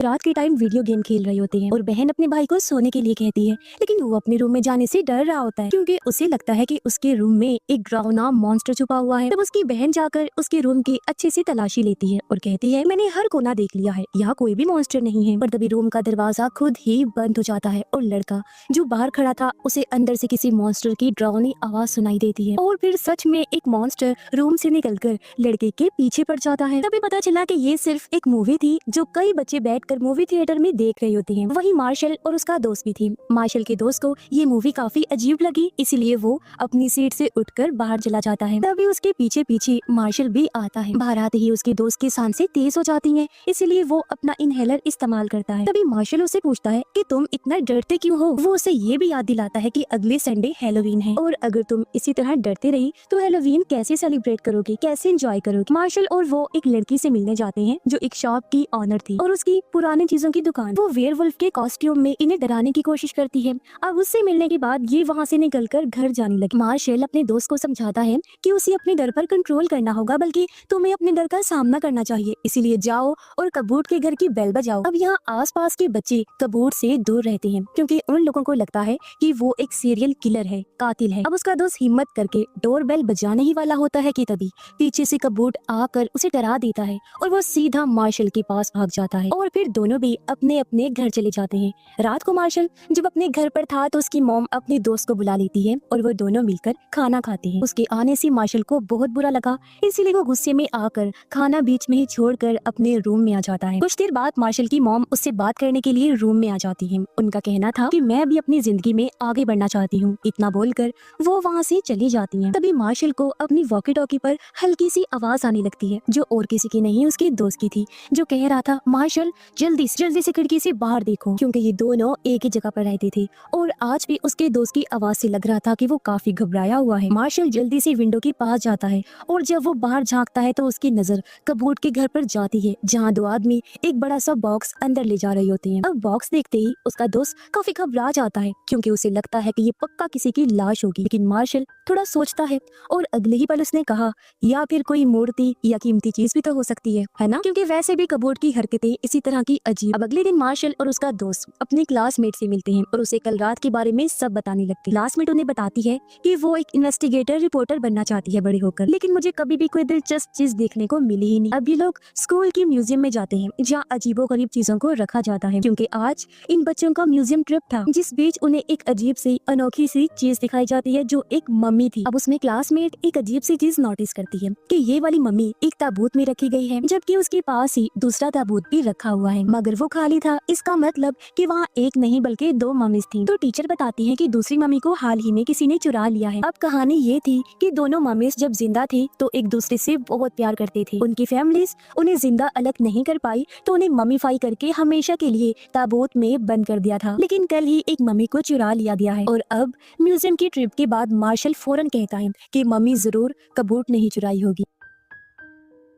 रात के time video game खेल रहे होते हैं और बहन अपने भाई को सोने के लिए कहती है, लेकिन वो अपने रूम में जाने से डर रहा होता है क्योंकि उसे लगता है कि उसके रूम में एक डरावना मॉन्स्टर छुपा हुआ है। तब उसकी बहन जाकर उसके रूम की अच्छे से तलाशी लेती है और कहती है, मैंने हर कोना देख लिया है, यहाँ कोई भी मॉन्स्टर नहीं है। पर तभी रूम का दरवाजा खुद ही बंद हो जाता है और लड़का जो बाहर खड़ा था उसे अंदर से किसी मॉन्स्टर की डरावनी आवाज सुनाई देती है और फिर सच में एक मॉन्स्टर रूम से निकलकर लड़के के पीछे पड़ जाता है। तभी पता चला कि ये सिर्फ एक मूवी थी जो कई बच्चे बैठकर मूवी थिएटर में देख रहे होते हैं। वही मार्शल और उसका दोस्त भी थी। मार्शल के दोस्त को ये मूवी काफी अजीब लगी, इसलिए वो अपनी सीट से उठकर बाहर चला जाता है। तभी उसके पीछे पीछे मार्शल भी आता है। बाहर आते ही उसके दोस्त की सांसें तेज हो जाती हैं, इसलिए वो अपना इनहेलर इस्तेमाल करता है। तभी मार्शल उसे पूछता है कि तुम इतना डरते क्यों हो। वो उसे ये भी याद दिलाता है कि अगले संडे हैलोवीन है और अगर तुम इसी तरह डरते रही तो हैलोवीन कैसे सेलिब्रेट करोगे, कैसे एंजॉय करोगे। मार्शल और वो एक लड़की से मिलने जाते हैं जो एक शॉप की ऑनर थी और उसकी पुरानी चीजों की दुकान। वो वेयरवुल्फ के कॉस्ट्यूम में इन्हें डराने की कोशिश करती है। अब उससे मिलने के बाद ये वहाँ से निकलकर घर जाने लगी। मार्शल अपने दोस्त को समझाता है कि उसे अपने डर पर कंट्रोल करना होगा, बल्कि तुम्हें अपने डर का सामना करना चाहिए, इसीलिए जाओ और कबूट के घर की बेल बजाओ। अब यहाँ आसपास के बच्चे कबूट से दूर रहते हैं क्योंकि उन लोगों को लगता है कि वो एक सीरियल किलर है, कातिल है। अब उसका दोस्त हिम्मत करके डोर बेल बजाने ही वाला होता है कि तभी पीछे से कबूट आकर उसे डरा देता है और वो सीधा मार्शल के पास भाग जाता है और फिर दोनों भी अपने अपने घर चले जाते हैं। रात को मार्शल जब अपने घर पर था तो उसकी मॉम अपने दोस्त को बुला लेती है और वो दोनों मिलकर खाना खाते हैं। उसके आने से मार्शल को बहुत बुरा लगा, इसीलिए वो गुस्से में आकर खाना बीच में ही छोड़कर अपने रूम में आ जाता है। कुछ देर बाद मार्शल की मॉम उससे बात करने के लिए रूम में आ जाती है। उनका कहना था कि मैं भी अपनी जिंदगी में आगे बढ़ना चाहती हूँ। इतना बोलकर वो वहाँ से चली जाती है। तभी मार्शल को अपनी वॉकी टॉकी पर हल्की सी आवाज आने लगती है जो और किसी की नहीं उसके दोस्त की थी, जो कह रहा था, मार्शल जल्दी से खिड़की से बाहर देखो, क्योंकि ये दोनों एक ही जगह पर रहते थे और आज भी उसके दोस्त की आवाज से लग रहा था कि वो काफी घबराया हुआ है। मार्शल जल्दी से विंडो के पास जाता है और जब वो बाहर झांकता है तो उसकी नजर कबूट के घर पर जाती है जहाँ दो आदमी एक बड़ा सा बॉक्स अंदर ले जा रहे होते हैं। अब बॉक्स देखते ही उसका दोस्त काफी घबरा जाता है क्योंकि उसे लगता है कि ये पक्का किसी की लाश होगी, लेकिन मार्शल थोड़ा सोचता है और अगले ही पल उसने कहा, या फिर कोई मूर्ति या कीमती चीज भी तो हो सकती है ना, क्योंकि वैसे भी कबूट की हरकतें इसी तरह की अजीब। अब अगले दिन मार्शल और उसका दोस्त अपने क्लासमेट से मिलते हैं और उसे कल रात के बारे में सब बताने लगते हैं। क्लासमेट उन्हें बताती है कि वो एक इन्वेस्टिगेटर रिपोर्टर बनना चाहती है बड़े होकर, लेकिन मुझे कभी भी कोई दिलचस्प चीज देखने को मिली ही नहीं। अब ये लोग स्कूल की म्यूजियम में जाते हैं जहाँ अजीबोगरीब चीजों को रखा जाता है, क्योंकि आज इन बच्चों का म्यूजियम ट्रिप था, जिस बीच उन्हें एक अजीब सी अनोखी सी चीज दिखाई जाती है जो एक मम्मी थी। अब उसमें क्लासमेट एक अजीब सी चीज नोटिस करती है कि ये वाली मम्मी एक ताबूत में रखी गई है, जबकि उसके पास ही दूसरा ताबूत भी रखा हुआ है, मगर वो खाली था। इसका मतलब कि वहाँ एक नहीं बल्कि दो मम्मीज थी। तो टीचर बताती है कि दूसरी मम्मी को हाल ही में किसी ने चुरा लिया है। अब कहानी ये थी कि दोनों मम्मीज जब जिंदा थी तो एक दूसरे से बहुत प्यार करते थे। उनकी फैमिलीज उन्हें जिंदा अलग नहीं कर पाई तो उन्हें मम्मीफाई करके हमेशा के लिए ताबूत में बंद कर दिया था, लेकिन कल ही एक मम्मी को चुरा लिया गया है। और अब म्यूजियम की ट्रिप के बाद मार्शल फौरन कहता है कि मम्मी जरूर कबूत नहीं चुराई होगी।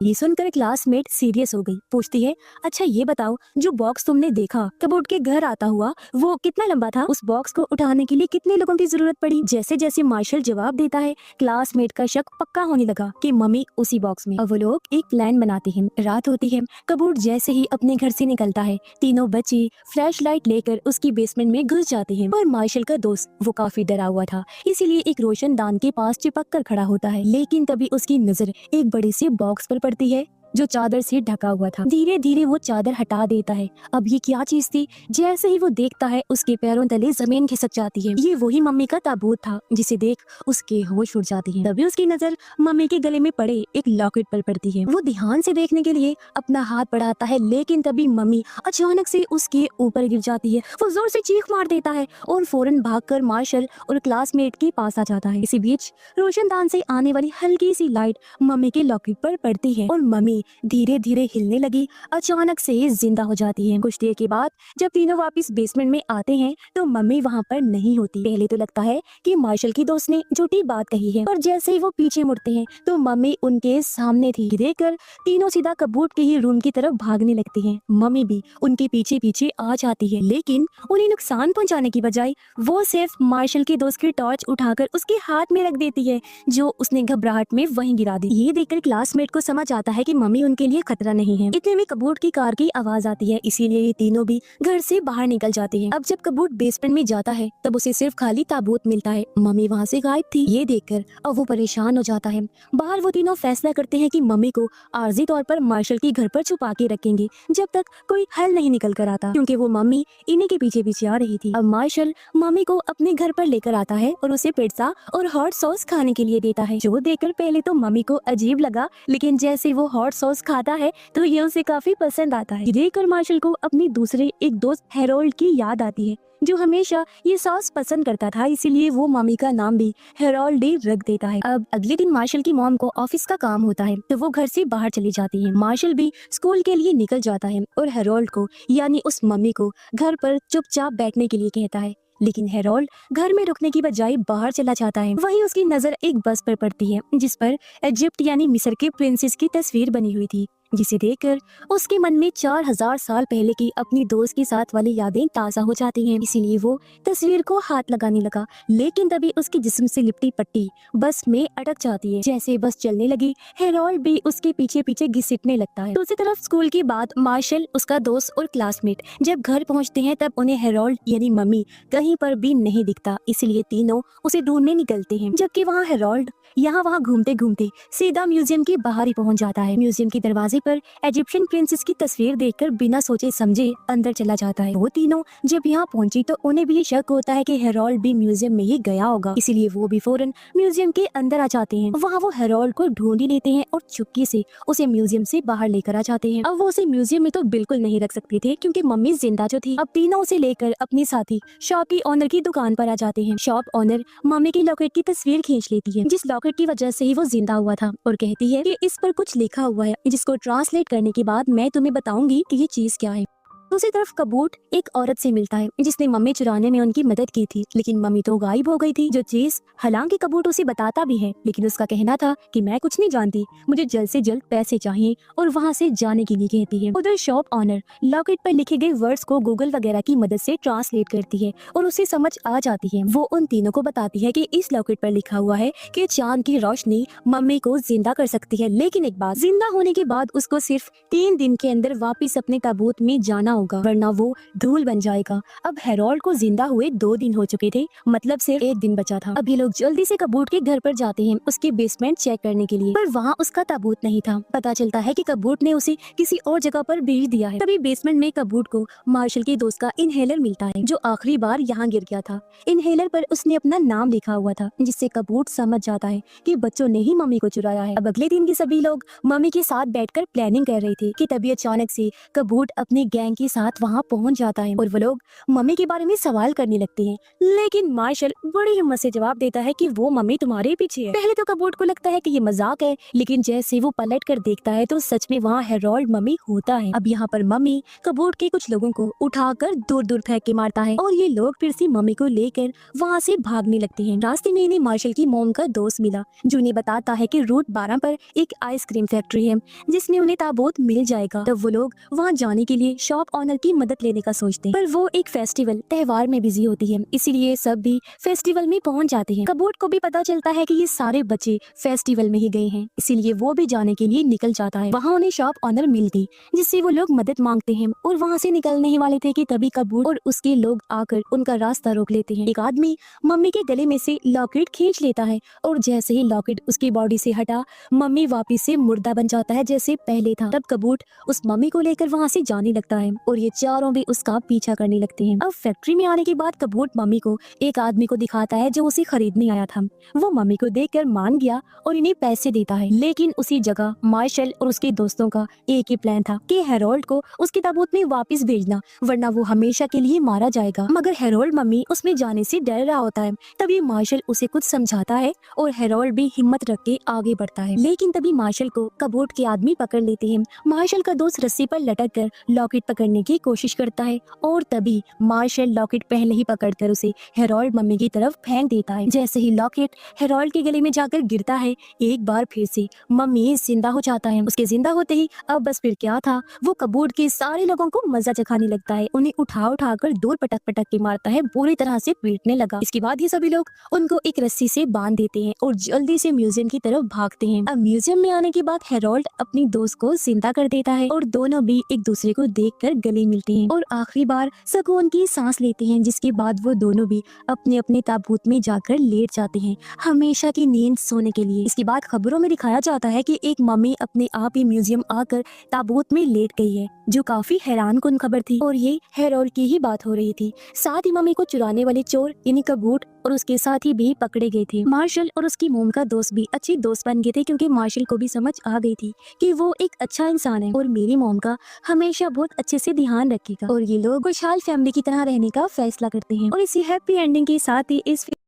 ये सुनकर क्लासमेट सीरियस हो गई। पूछती है, अच्छा ये बताओ, जो बॉक्स तुमने देखा कबूट के घर आता हुआ वो कितना लंबा था? उस बॉक्स को उठाने के लिए कितने लोगों की जरूरत पड़ी? जैसे जैसे मार्शल जवाब देता है क्लासमेट का शक पक्का होने लगा कि मम्मी उसी बॉक्स में। अब वो लोग एक प्लान बनाते हैं। रात होती है, कबूट जैसे ही अपने घर से निकलता है तीनों बच्चे फ्लैश लाइट लेकर उसकी बेसमेंट में घुस जाते हैं। और मार्शल का दोस्त वो काफी डरा हुआ था, इसीलिए एक रोशनदान के पास चिपक कर खड़ा होता है, लेकिन तभी उसकी नजर एक बड़े से बॉक्स पर पड़ती है जो चादर से ढका हुआ था। धीरे धीरे वो चादर हटा देता है। अब ये क्या चीज थी? जैसे ही वो देखता है उसके पैरों तले जमीन खिसक जाती है। ये वही मम्मी का ताबूत था जिसे देख उसके होश उड़ जाते हैं। तभी उसकी नजर मम्मी के गले में पड़े एक लॉकेट पर पड़ती है। वो ध्यान से देखने के लिए अपना हाथ बढ़ाता है, लेकिन तभी मम्मी अचानक से उसके ऊपर गिर जाती है। वो जोर से चीख मार देता है और फौरन भागकर मार्शल और क्लासमेट के पास आ जाता है। इसी बीच रोशनदान से आने वाली हल्की सी लाइट मम्मी के लॉकेट पर पड़ती है और मम्मी धीरे धीरे हिलने लगी, अचानक से जिंदा हो जाती है। कुछ देर के बाद जब तीनों वापस बेसमेंट में आते हैं तो मम्मी वहाँ पर नहीं होती। पहले तो लगता है कि मार्शल की दोस्त ने झूठी बात कही है, और जैसे ही वो पीछे मुड़ते हैं तो मम्मी उनके सामने थी। देखकर तीनों सीधा कबूट के ही रूम की तरफ भागने लगते हैं। मम्मी भी उनके पीछे पीछे आ जाती है, लेकिन उन्हें नुकसान पहुँचाने की बजाय वो सिर्फ मार्शल के दोस्त की टॉर्च उठाकर उसके हाथ में रख देती है, जो उसने घबराहट में वहीं गिरा दी। ये देखकर क्लासमेट को समझ आता है कि मम्मी मम्मी उनके लिए खतरा नहीं है। इतने में कबूट की कार की आवाज आती है, इसीलिए ये तीनों भी घर से बाहर निकल जाते हैं। अब जब कबूट बेसमेंट में जाता है तब उसे सिर्फ खाली ताबूत मिलता है। मम्मी वहाँ से गायब थी। ये देखकर अब वो परेशान हो जाता है। बाहर वो तीनों फैसला करते हैं कि मम्मी को आर्जी तौर पर मार्शल के घर पर छुपा के रखेंगे जब तक कोई हल नहीं निकल कर आता, क्योंकि वो मम्मी इन्हीं के पीछे पीछे आ रही थी। अब मार्शल मम्मी को अपने घर पर लेकर आता है और उसे पिज्जा और हॉट सॉस खाने के लिए देता है, जो देखकर पहले तो मम्मी को अजीब लगा, लेकिन जैसे वो हॉट सॉस खाता है तो ये उसे काफी पसंद आता है। देखकर मार्शल को अपने दूसरे एक दोस्त हेरोल्ड की याद आती है, जो हमेशा ये सॉस पसंद करता था, इसीलिए वो मम्मी का नाम भी हेरोल्ड डे रख देता है। अब अगले दिन मार्शल की मॉम को ऑफिस का काम होता है तो वो घर से बाहर चली जाती है। मार्शल भी स्कूल के लिए निकल जाता है और हेरोल्ड को यानी उस मम्मी को घर पर चुपचाप बैठने के लिए कहता है, लेकिन हेरोल्ड घर में रुकने की बजाय बाहर चला जाता है। वहीं उसकी नजर एक बस पर पड़ती है जिस पर इजिप्ट यानी मिस्र के प्रिंसेस की तस्वीर बनी हुई थी, जिसे देखकर उसके मन में 4000 साल पहले की अपनी दोस्त के साथ वाली यादें ताजा हो जाती हैं। इसीलिए वो तस्वीर को हाथ लगाने लगा, लेकिन तभी उसके जिस्म से लिपटी पट्टी बस में अटक जाती है। जैसे बस चलने लगी, हेरोल्ड भी उसके पीछे पीछे घसीटने लगता है। दूसरी तरफ स्कूल के बाद मार्शल, उसका दोस्त और क्लासमेट जब घर पहुंचते हैं तब उन्हें हेरोल्ड यानी मम्मी कहीं पर भी नहीं दिखता, इसलिए तीनों उसे ढूंढने निकलते हैं। जबकि वहाँ हेरोल्ड यहाँ वहाँ घूमते घूमते सीधा म्यूजियम के बाहर ही पहुंच जाता है। म्यूजियम के दरवाजे पर इजिप्शियन प्रिंसेस की तस्वीर देखकर बिना सोचे समझे अंदर चला जाता है। वो तीनों जब यहाँ पहुंची तो उन्हें भी शक होता है कि हेरोल्ड भी म्यूजियम में ही गया होगा, इसीलिए वो भी फौरन म्यूजियम के अंदर आ जाते हैं। वहाँ वो हेरोल्ड को ढूंढ ही लेते हैं और चुपके से उसे म्यूजियम से बाहर लेकर आ जाते हैं। अब वो उसे म्यूजियम में तो बिल्कुल नहीं रख सकते थे क्योंकि मम्मी जिंदा जो थी। अब तीनों उसे लेकर अपने साथी शॉप की ओनर की दुकान पर आ जाते हैं। शॉप ओनर मम्मी की लॉकेट की तस्वीर खींच लेती है, जिस लॉकेट की वजह से ही वो जिंदा हुआ था, और कहती है कि इस पर कुछ लिखा हुआ है, जिसको ट्रांसलेट करने के बाद मैं तुम्हें बताऊंगी कि ये चीज क्या है। दूसरी तरफ कबूट एक औरत से मिलता है जिसने मम्मी चुराने में उनकी मदद की थी, लेकिन मम्मी तो गायब हो गई थी। जो चीज हालांकि कबूट उसे बताता भी है, लेकिन उसका कहना था कि मैं कुछ नहीं जानती, मुझे जल्द से जल्द पैसे चाहिए, और वहाँ से जाने के लिए कहती है। उधर शॉप ऑनर लॉकेट पर लिखे गए वर्ड्स को गूगल वगैरह की मदद से ट्रांसलेट करती है और उसे समझ आ जाती है। वो उन तीनों को बताती है कि इस लॉकेट पर लिखा हुआ है कि चांद की रोशनी मम्मी को जिंदा कर सकती है, लेकिन एक बात, जिंदा होने के बाद उसको सिर्फ 3 दिन के अंदर वापिस अपने ताबूत में जाना होगा, वरना वो धूल बन जाएगा। अब हेरोल्ड को जिंदा हुए 2 दिन हो चुके थे, मतलब सिर्फ 1 दिन बचा था। अब ये लोग जल्दी से कबूट के घर पर जाते हैं उसके बेसमेंट चेक करने के लिए, पर वहाँ उसका ताबूत नहीं था। पता चलता है कि कबूट ने उसे किसी और जगह पर भेज दिया है। तभी बेसमेंट में कबूट को मार्शल के दोस्त का इनहेलर मिलता है, जो आखिरी बार यहाँ गिर गया था। इनहेलर पर उसने अपना नाम लिखा हुआ था, जिससे कबूट समझ जाता है कि बच्चों ने ही मम्मी को चुराया है। अब अगले दिन के सभी लोग मम्मी के साथ बैठकर प्लानिंग कर रहे थे कि तभी अचानक से कबूट अपने गैंग के साथ वहाँ पहुंच जाता है और वो लोग मम्मी के बारे में सवाल करने लगते हैं, लेकिन मार्शल बड़ी हिम्मत से जवाब देता है कि वो मम्मी तुम्हारे पीछे है। पहले तो कबूट को लगता है कि ये मजाक है, लेकिन जैसे वो पलट कर देखता है तो सच में वहाँ हेरोल्ड मम्मी होता है। अब यहाँ पर मम्मी कबूट के कुछ लोगों को उठाकर दूर दूर फेंक के मारता है और ये लोग फिर से मम्मी को लेकर वहाँ से भागने लगते हैं। रास्ते में इन्हें मार्शल की मॉम का दोस्त मिला, जो इन्हें बताता है कि रूट 12 पर एक आइसक्रीम फैक्ट्री है जिसमें उन्हें ताबूत मिल जाएगा। तब वो लोग वहाँ जाने के लिए शॉप ऑनर की मदद लेने का सोचते हैं, पर वो एक फेस्टिवल त्योहार में बिजी होती है, इसीलिए सब भी फेस्टिवल में पहुंच जाते हैं। कबूट को भी पता चलता है कि ये सारे बच्चे फेस्टिवल में ही गए हैं, इसीलिए वो भी जाने के लिए निकल जाता है। वहाँ उन्हें शॉप ऑनर मिल गई, जिससे वो लोग मदद मांगते हैं और वहाँ से निकलने ही वाले थे कि तभी कबूट और उसके लोग आकर उनका रास्ता रोक लेते हैं। एक आदमी मम्मी के गले में से लॉकेट खींच लेता है और जैसे ही लॉकेट उसकी बॉडी से हटा, मम्मी वापिस से मुर्दा बन जाता है जैसे पहले था। तब कबूट उस मम्मी को लेकर वहाँ से जाने लगता है और ये चारों भी उसका पीछा करने लगते हैं। अब फैक्ट्री में आने के बाद कबूट मम्मी को एक आदमी को दिखाता है जो उसे खरीदने आया था। वो मम्मी को देखकर मान गया और इन्हें पैसे देता है, लेकिन उसी जगह मार्शल और उसके दोस्तों का एक ही प्लान था कि हेरोल्ड को उसके ताबूत में वापस भेजना, वरना वो हमेशा के लिए मारा जाएगा। मगर हेरोल्ड मम्मी उसमें जाने से डर रहा होता है। तभी मार्शल उसे कुछ समझाता है और हेरोल्ड भी हिम्मत रख के आगे बढ़ता है, लेकिन तभी मार्शल को कबूट के आदमी पकड़ लेते हैं। मार्शल का दोस्त रस्सी पर लटक कर लॉकेट पकड़ने पहनने की कोशिश करता है और तभी मार्शल लॉकेट पहले ही पकड़कर उसे हेरोल्ड मम्मी की तरफ फेंक देता है। जैसे ही लॉकेट हेरोल्ड के गले में जाकर गिरता है, एक बार फिर से मम्मी जिंदा हो जाता है। उसके जिंदा होते ही अब बस फिर क्या था, वो कबूड के सारे लोगों को मजा चखाने लगता है, उन्हें उठा उठा कर दूर पटक पटक के मारता है, बुरी तरह से पीटने लगा। इसके बाद ये सभी लोग उनको एक रस्सी से बांध देते हैं और जल्दी से म्यूजियम की तरफ भागते हैं। अब म्यूजियम में आने के बाद हेरोल्ड अपनी दोस्त को जिंदा कर देता है और दोनों भी एक दूसरे को देखकर गले मिलते हैं और आखिरी बार सुकून की सांस लेते हैं, जिसके बाद वो दोनों भी अपने अपने ताबूत में जाकर लेट जाते हैं हमेशा की नींद सोने के लिए। इसके बाद खबरों में दिखाया जाता है कि एक मम्मी अपने आप ही म्यूजियम आकर ताबूत में लेट गई है, जो काफी हैरान कुन खबर थी और ये हेरोल्ड की ही बात हो रही थी। साथ ही मम्मी को चुराने वाले चोर यानी कबूट और उसके साथी भी पकड़े गए थे। मार्शल और उसकी मोम का दोस्त भी अच्छे दोस्त बन गए थे, क्योंकि मार्शल को भी समझ आ गई थी कि वो एक अच्छा इंसान है और मेरी मोम का हमेशा बहुत अच्छे से ध्यान रखेगा। और ये लोग खुशहाल फैमिली की तरह रहने का फैसला करते हैं और इसी हैप्पी एंडिंग के साथ ही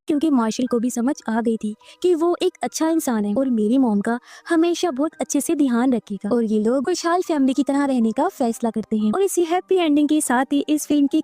क्योंकि मार्शल को भी समझ आ गई थी कि वो एक अच्छा इंसान है और मेरी मोम का हमेशा बहुत अच्छे से ध्यान रखेगा, और ये लोग खुशहाल फैमिली की तरह रहने का फैसला करते हैं और इसी हैप्पी एंडिंग के साथ ही इस फिल्म की